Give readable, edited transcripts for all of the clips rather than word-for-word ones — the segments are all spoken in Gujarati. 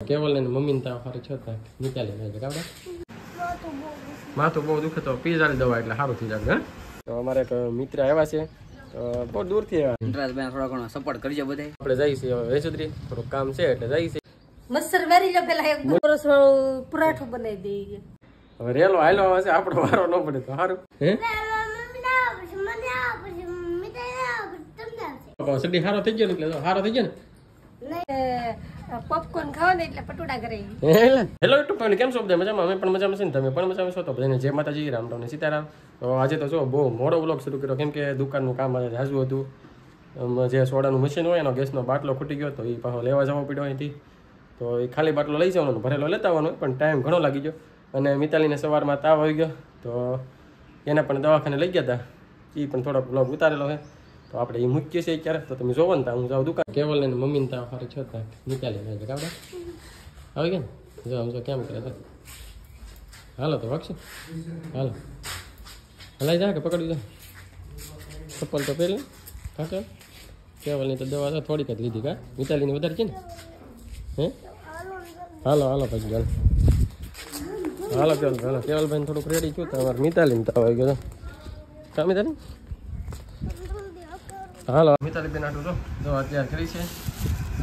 કેવલ ને મમ્મી ને તાવ સારું છતા નીકાળી નાખે કાબડા માથું બહુ દુખે તો પીઝાની દવા એટલે સારું થઈ જાય. તો અમારે એક મિત્ર આવ્યા છે તો બહુ દૂરથી આવ્યા. ઇન્ટરેસ્ટ થોડો ઘણો સપોર્ટ કરજો બધા. આપણે જઈએ છીએ વેચુદ્રી, થોડું કામ છે એટલે જઈએ છીએ. મસ્તર વેરી લો પેલા એક દોરસ પરાઠો બનાવી દઈએ. હવે રેલો હાલો આવે છે, આપણો વારો ન પડે તો સારું. હે સડી હારો થઈ ગયો ને એટલે હારો થઈ ગયો ને. પોપકોર્ન ખાવા એટલે પટોડા કરે. હેલો યુટ્યુબ ફેમિલી, કેમ છો બધા? મજામાં? અમે પણ મજામાં છે ને તમે પણ મજામાં છો? તો બધાને જય માતાજી, રામ રામ ને સીતારામ. તો આજે તો જો બહુ મોડો વ્લોગ શરૂ કર્યો, કેમ કે દુકાનનું કામ આજે હાજુ હતું. જે સોડાનું મશીન હોય એનો ગેસનો બાટલો ખૂટી ગયો તો એ પાછો લેવા જવો પડ્યો અહીંથી. તો એ ખાલી બાટલો લઈ જવાનો, ભરેલો લેતા આવવાનો, પણ ટાઈમ ઘણો લાગી ગયો. અને મિતાલીને સવારમાં તાવ આવી ગયો તો એને પણ દવાખાને લઈ ગયા હતા. એ પણ થોડોક વ્લોગ ઉતારેલો છે તો આપણે એ મૂકીએ છીએ ક્યારે તો તમે જોવો ને તા હું જાઉં દુકાન. કેવલ ને મમ્મી ને તાવ સારું છતા નીકાળી નાખે કાબડા આવી ગયા ને. જો આમ જો કેમ કરે તો હાલો તો વાગશે. હાલો હલાઈ જાય કે પકડી જાય. ચપ્પલ તો પહેરી કાકા કેવલની તો દવા તો થોડીક જ લીધી કા. મિતાલીની વધારે છે ને. હે હાલો હાલો પછી ચાલો હાલો કેવલ હાલો. કેવલભાઈ થોડુંક રેડી છું તો અમારે મિતાલીને તાવ આવી ગયો કા. મિતાલી હાલો મિતાલી બેન આટલું જો અત્યારે કરી છે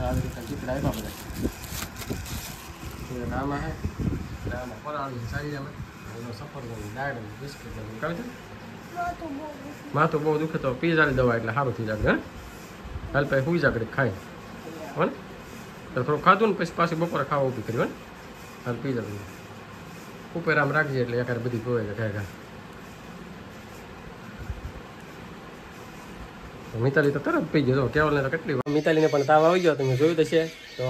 આવી રીતે ચિત્ર આપ્યા બધા આમાં હે આમાં ફરાળી સારી એમાં સફર દાળ બિસ્કીટ કાવી માથું બહુ દુખે તો પીઝાની દવા એટલે સારું થઈ જાય. હાલ પછી હુઈ જાકડી ખાય હો ને તો થોડું ખાધું ને પછી પાછી બપોરે ખાવા ઊભી કરી હો ને. હાલ પીઝા ઉપર આમ રાખજે એટલે એકારે બધી ધોવાય જાય ખાય. મિતાલી તો તરત પી ગયો. કેવલને તો કેટલી મિતાલીને પણ તાવ આવી ગયો, તમે જોયું હશે. તો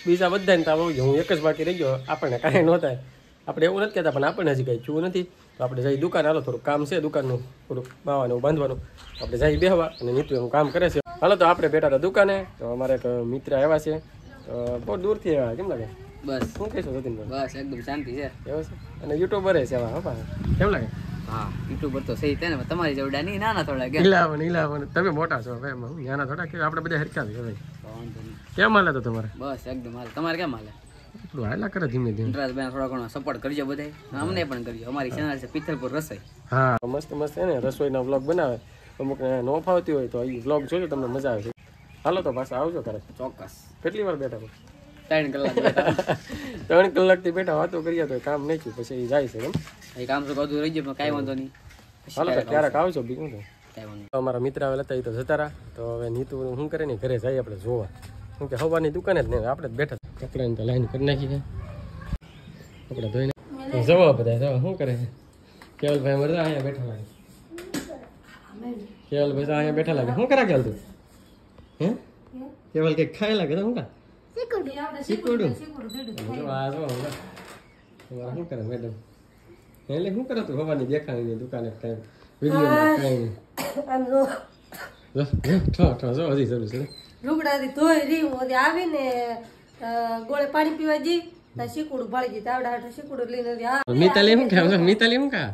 બીજા બધાને તાવ આવી ગયો, હું એક જ બાકી રહી ગયો. આપણને કાંઈ ન થાય, આપણે એવું નથી કહેતા, પણ આપણને હજી કંઈ થયું નથી. તો આપણે જઈ દુકાન, હાલો થોડું કામ છે દુકાનનું, થોડુંક બાવાનું બાંધવાનું. આપણે જઈ બેહવા અને નીતુ એનું કામ કરે છે. હાલો તો આપણે બેઠા હતા દુકાને. તો અમારે એક મિત્ર આવ્યા છે તો બહુ દૂરથી આવ્યા. કેમ લાગે? બસ શું કહેશો સતીનભાઈ? બસ એકદમ શાંતિ છે. એવું છે અને યુટ્યુબર છે આવા હા. કેમ લાગે? હા યુટ્યુબર તો સહી છે ને, તમારી જેવડા નહીં, નાના થોડા ઇલાવન તમે મોટા છો ભાઈ, નાના થોડા કે આપણે બધા હરખા છે ભાઈ. કેમ હાલે તો તમારે? બસ એકદમ હાલે. તમારે કેમ હાલે? એટલું હાલા કરે ધીમે ધીમે. ઇન્ટરેસ્ટ થોડો ઘણો સપોર્ટ કરજો બધા, અમને પણ કરજો. અમારી ચેનલ છે પિત્તલપુર રસોઈ. હા મસ્ત મસ્ત છે ને રસોઈના વ્લોગ બનાવે. અમુકને ન ફાવતી હોય તો એ વ્લોગ જોજો, તમને મજા આવે છે. હાલો તો પાછા આવજો કરે. ચોક્કસ. કેટલી વાર બેઠા? 3 કલાક બેઠા. 3 કલાકથી બેઠા વાતો કરીએ તો કામ નહીં થયું, પછી એ જાય છે એમ. એ કામ તો બધું રહી ગયું, કાંઈ વાંધો નહીં. હાલો તો ક્યારેક આવજો બીજું તો કાંઈ વાંધો. અમારા મિત્ર આવેલા હતા એ તો જતા રહ્યા. તો હવે નીતુ શું કરે ને ઘરે જઈએ આપણે જોવા. શું કે હવાની દુકાને જ નહીં, આપણે જ બેઠા કપડાની તો લાઈન કરી નાખી છે. કપડા ધોઈને જવા બધા જવા શું કરે છે. કેવલભાઈ મરજા અહીંયા બેઠા લાગે. કેવલભાઈ અહીંયા બેઠા લાગે. શું કરા કેવલ તું? હે કેવલ કંઈક ખાઈ લાગે તો શું કા શીખવડું શું કરે મેડમ? એટલે શું કરે તું હવાની દેખાણી દુકાને કાંઈ વિડીયોમાં કાંઈ હજી જરૂર છે. રૂગડાથી ધોઈ રહી આવીને ગોળે પાણી પીવા જઈ શીકુડું ભાળી જઈ આવડા હાટું શીકુડું લઈને મિતાલી શું ખાવ? મિતાલી શું ખા?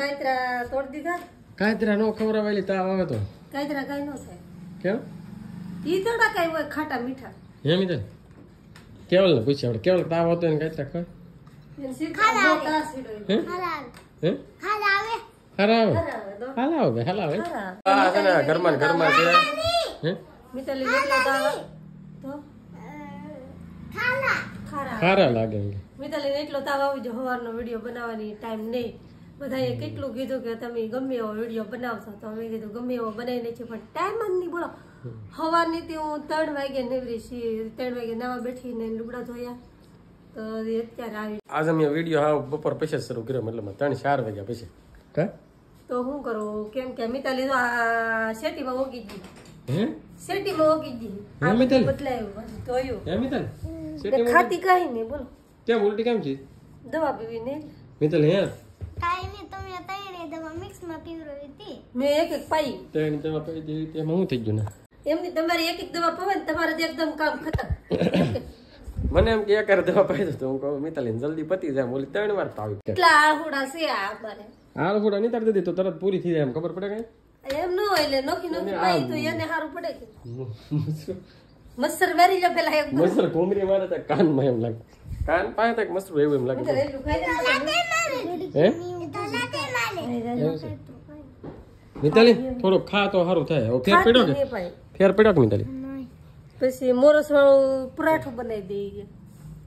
કાંતરા તોડી દીધા. કાંતરા નો ખવડાવેલી તાવ આવે તો કાંતરા કાંઈ ન થાય. કેમ? ઈ થોડા કઈ હોય ખાટા મીઠા. હે મિતાલી કેવલ ને પૂછ્યા આપણે કેવલ તાવ હતો ને કાંતરા ખાય? ઘરમાં ઘરમાં છે. ખારા લાગે. મિતાલી એટલો તાવ આવી જાય, સવારનો વિડીયો બનાવવાની ટાઈમ નહીં. બધાએ કેટલું કીધું કે તમે ગમે એવો વિડીયો બનાવશો, તો અમે કીધું ગમે એવો બનાવી નાખીએ, પણ ટાઈમ જ નહીં. બોલો સવારની થી હું 3 વાગે નેવરી છીએ, 3 વાગે નાવા બેઠીને લુગડા ધોયા તો અત્યારે આવી. આજ અમે વિડીયો હા બપોર પછી શરૂ કર્યો, મતલબ 3-4 વાગ્યા પછી. તો શું કરું, કેમ કે મિતાલી તો શેટીમાં ઓગી ગઈ. હે શેટીમાં ઓગી ગઈ. હે મિતાલી બદલાયું ધોયું. હે મિતાલી શેટીમાં ખાતી કાઈ નહીં. બોલો કેમ ઉલટી કેમ છે? દવા પીવી નહીં મિતાલી. હે કાઈ નહીં, તમે તૈયારી દવા મિક્સમાં પીવરાવી હતી. મેં એક પાઈ તેની દવા પી દીધી. તેમાં હું થઈ ગયું ને એમની તમારી એક દવા પવે ને તમારે એકદમ કામ ખતમ. મને એમ કે એક દવા પાઈ દો, હું કહું મિતાલી જલ્દી પતી જાય. બોલી 3 વાર પાવી. કેટલા આહુડા છે આ મારે. આલફોડા નહીં તારી દીધી તો તરત પૂરી થઈ જાય, એમ ખબર પડે કઈ? એમ ન હોય એટલે નોખી નોખી પાઈ તો એને સારું પડે કે મચ્છર મારી લો પેલા એક મસર ઘૂમરી મારે તો કાનમાં એમ લાગે કાન પાસે તક મસર એવું એમ લાગે રેલું ખાઈ હે મિતાલી થોડો ખા તો સારું થાય હવે ફેર પડ્યો કે ફેર પડ્યો કે મિતાલી પછી મોરસ વાળું પરાઠું બનાવી દઈએ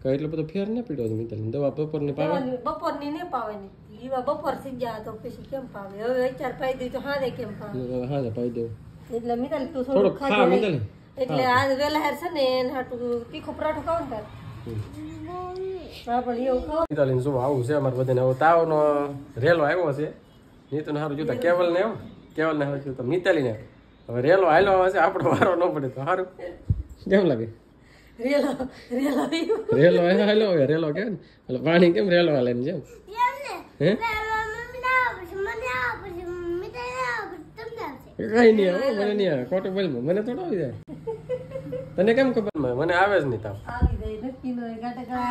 કઈ એટલો બધો ફેર ના પડ્યો મિતાલી દવા બપોરની પાવે બપોરની ને પાવાની ઈવા બપોર થઈ ગયા તો પછી કેમ પાવે હવે વિચાર પાઈ દઈ તો હારે કેમ પાવે હા પાઈ દેવું એટલે મિતાલી તું થોડો થોડું ખા ખાજે મિતાલી એટલે આજ વેલા હેર છે ને એને હાટું તીખું પરાઠું ખાવ ને તાર હા પણ એવું ખાવ મિતાલી શું આવું છે અમારે બધાને હવે તાવનો રેલો આવ્યો છે નીતુને સારું જોતા કેવલ ને આવ્યો કેવલ ને સારું જોતા મિતાલી ને હવે રેલો હાલ્યો હશે આપણો વારો ન પડે તો સારું કેમ લાગે રેલો રેલો રેલો હાલો રેલો કે એટલે પાણી કેમ રેલો હાલે ને જેમ હે કઈ નહીં આવે મને નહીં આવે ખોટું બોલ મને થોડો આવી જાય તને કેમ ખબર મને આવે જ નહીં તાવ આવી ગઈ નક્કી નો ગાટકા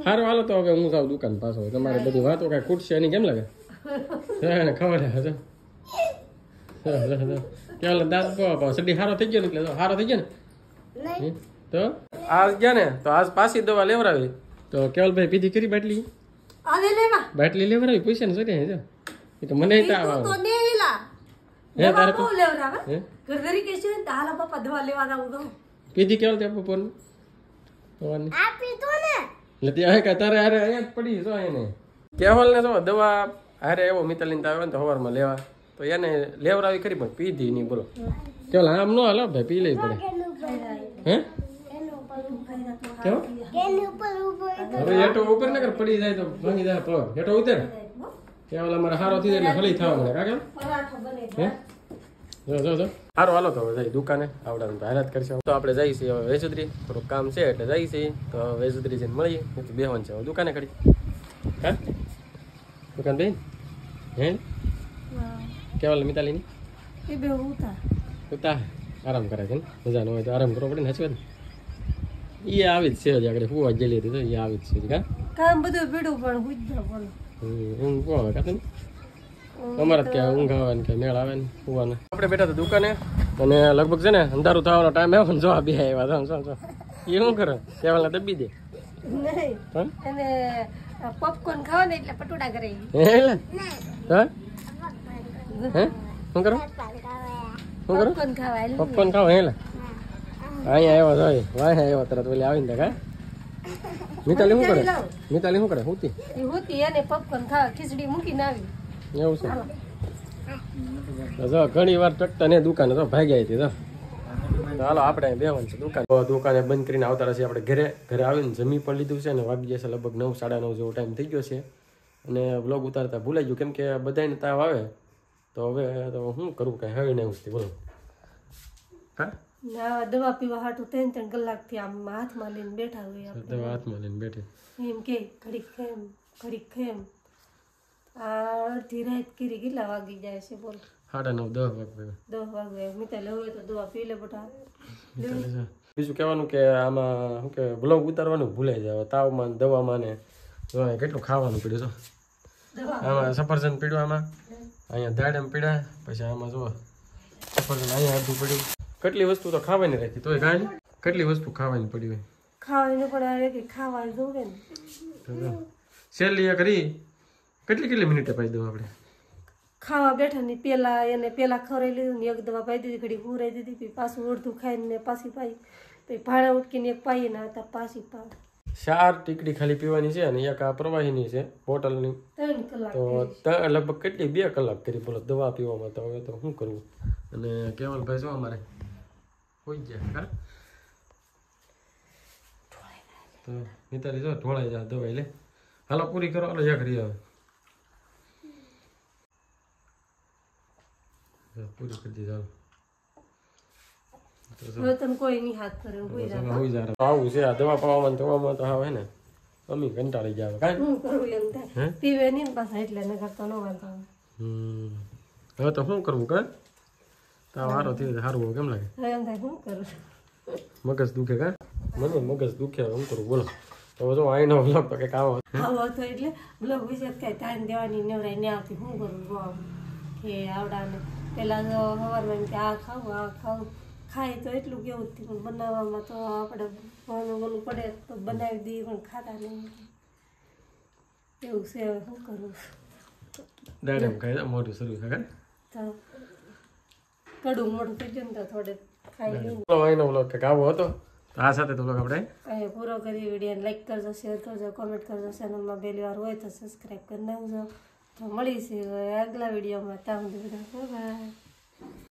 સારું હાલો તો હવે હું જાઉં દુકાન પાછો તમારે બધી વાતો કઈ ખૂટશે એની કેમ લાગે ખબર હશે ક્યાં દાંત સડી હારો થઈ ગયો ને એટલે હારો થઈ ગયો ને તો આજ ગયા ને તો આજ પાછી દવા લેવડાવી તો કેવલભાઈ પીધી કરી બાટલી આવે લેવા બાટલી લેવડાવી પૈસા ને સડે જો મને તાવ આવે તો નેલા હે તારે બહુ લેવરાવે હે ઘરદરી કે છે ને હાલા પપ્પા દવા લેવા જાવ તો પીધી કેવલ તે બપોરની સવારની આપી તો ને એટલે ત્યાં કે તારે અરે અહીંયા જ પડી જો એને કેવલ ને જો દવા અરે એવો મિતાલીને તાવ આવે ને તો સવારમાં લેવા તો એને લેવડાવી ખરી પણ પીધી નહીં બોલો કેવલ આમ નો હાલો ભાઈ પી લેવી પડે હે કેવું કેની ઉપર ઉભો હવે હેઠો ઉપર ને કર પડી જાય તો ભાંગી જાય પગ હેઠો ઉતર કેવલ અમારે હારો થઈ જાય એટલે હલી થવા મળે કાકે પરાઠો બને હે જો સારું હાલો તો હવે જઈ દુકાને આવડાનું તો હાલત કરશે તો આપણે જઈએ છીએ હવે વેસુદરી થોડુંક કામ છે એટલે જઈએ છીએ તો વેસુદરી જઈને મળીએ તો બેહવાનું છે હવે દુકાને કરી હા દુકાન બેન હે કેવલ મિતાલીની એ બે ઉતા ઉતા આરામ કરે છે ને મજા ન હોય તો આરામ કરવો પડે ને સાચી વાત ને એ આવી જ છે હજી આગળ ફુવા જેલી હતી તો એ આવી જ છે કા કામ બધું પીડું પણ હુજ્જા બોલો ઊંઘ કોણ આવે કાતે ને અમારે કે ઊંઘ આવે ને કે મેળ આવે ને ફુવાને આપણે બેઠા હતા દુકાને અને લગભગ છે ને અંધારું થવાનો ટાઈમ આવ્યો ને જો આ બે આવ્યા જો એ શું કરે કેવલ ને દબી દે નહીં હા અને પોપકોર્ન ખાવા ને એટલે પટોડા કરે હે એટલે હા હે શું કરો શું કરો પોપકોર્ન ખાવા એટલે પપ્પન ખાવ હેલા અહીંયા આવ્યો જોઈએ વાહ આવ્યો તરત પેલી આવીને કા મિતાલી શું કરે મિતાલી શું કરે હુતી એ હોતી એને પોપકોર્ન ખાવા ખીચડી મૂકીને આવી એવું છે તો જો ઘણી વાર ટકતા ને દુકાને તો ભાગ્યા હતી તો હાલો આપણે બેવાનું છે દુકાને બંધ કરીને આવતા રહેશે આપણે ઘરે આવીને જમી પણ લીધું છે ને વાગી જશે લગભગ 9 9:30 જેવો ટાઈમ થઈ ગયો છે અને વ્લોગ ઉતારતા ભૂલાઈ ગયું કેમ કે બધાને તાવ આવે તો હવે તો શું કરવું કઈ હવે નહીં ઉઠતી બોલો હા ના દવા પીવા હાટું 3 કલાકથી આમ હાથમાં લઈને બેઠા હોય આપણે દવા હાથમાં લઈને બેઠી એમ કે ઘડીક ખેમ આ અડધી રાત કરી કેટલા વાગી જાય છે બોલ 9:30 10 વાગે 10 વાગે મિતાલે હોય તો દવા પી લે બેટા બીજું કહેવાનું કે આમાં શું કે બ્લોગ ઉતારવાનું ભૂલાઈ જાય તાવમાં દવામાં ને કેટલું ખાવાનું પીડ્યું છો આમાં સફરજન પીડ્યું આમાં અહીંયા દાડમ પીડ્યા પછી આમાં જો સફરજન અહીંયા અડધું પડ્યું કેટલી વસ્તુ તો ખાવાની રાખી તોય કાંઈ કેટલી વસ્તુ ખાવાની પડી હોય ખાવાનું પણ આવે કે ખાવાનું જોવે ને છેલ્લી એક કરી કેટલી મિનિટે પાઈ દઉં આપણે ખાવા બેઠા ને પેલા ખવડાવી લીધું ને એક દવા પાઈ દીધી ઘડી હુરાઈ દીધી પછી પાછું અડધું ખાઈને ને પાછી પાઈ પછી ભાડા ઉટકીને એક પાઈ ના હતા પાછી પાવ 4 ટીકડી ખાલી પીવાની છે અને એક આ પ્રવાહીની છે બોટલની 3 કલાક તો લગભગ કેટલી 2 કલાક કરી બોલો દવા પીવામાં તો હવે તો શું કરવું અને કેવલભાઈ જો અમારે હોઈ જાય હા તો મિતાલી જો ઢોળાઈ જાય દવા લે હાલો પૂરી કરો હાલો એક રહી હવે પૂરી કરી દીધા હવે તને કોઈ નહીં હાથ કરે કોઈ આવું છે આ દવા પાવામાં ધોવામાં તો હા હે ને અમી કંટાળી જાય કાંઈ શું કરવું એમ થાય પીવે નહીં ને પાછા એટલે ન કરતો ન વાંધો આવે હવે તો શું કરવું કાં તાવ સારો થઈ જાય સારું કેમ લાગે હવે એમ થાય શું કરું મગજ દુખે કાં મને મગજ દુખે શું કરું બોલો તો જો આઈનો વ્લોગ તો કંઈક આવો આવો હતો એટલે બ્લોગ વિશે કઈ ટાઈમ દેવાની નવરાઈ ને આવતી શું કરું કે આવડાને પેલા તો સવારમાં એમ કે આ ખાવું ખાય તો એટલું કેવું જ પણ બનાવવામાં તો આપણે ભણવું પડે તો બનાવી દઈએ પણ ખાતા નહીં એવું છે હવે શું કરવું દાડે એમ ખાય મોઢું શરૂ થાય તો કડું મોઢું થઈ ગયું ને તો થોડે ખાઈ લઈને એનો વ્લોગ કંઈક આવો હતો તો આ સાથે તો વ્લોગ આપણે અહીંયા પૂરો કરી વિડીયોને લાઈક કરજો શેર કરજો કોમેન્ટ કરજો ચેનલમાં પહેલી વાર હોય તો સબસ્ક્રાઈબ કરી નાખજો તો મળીશું આગલા વિડીયોમાં ત્યાં સુધી બધા બાય.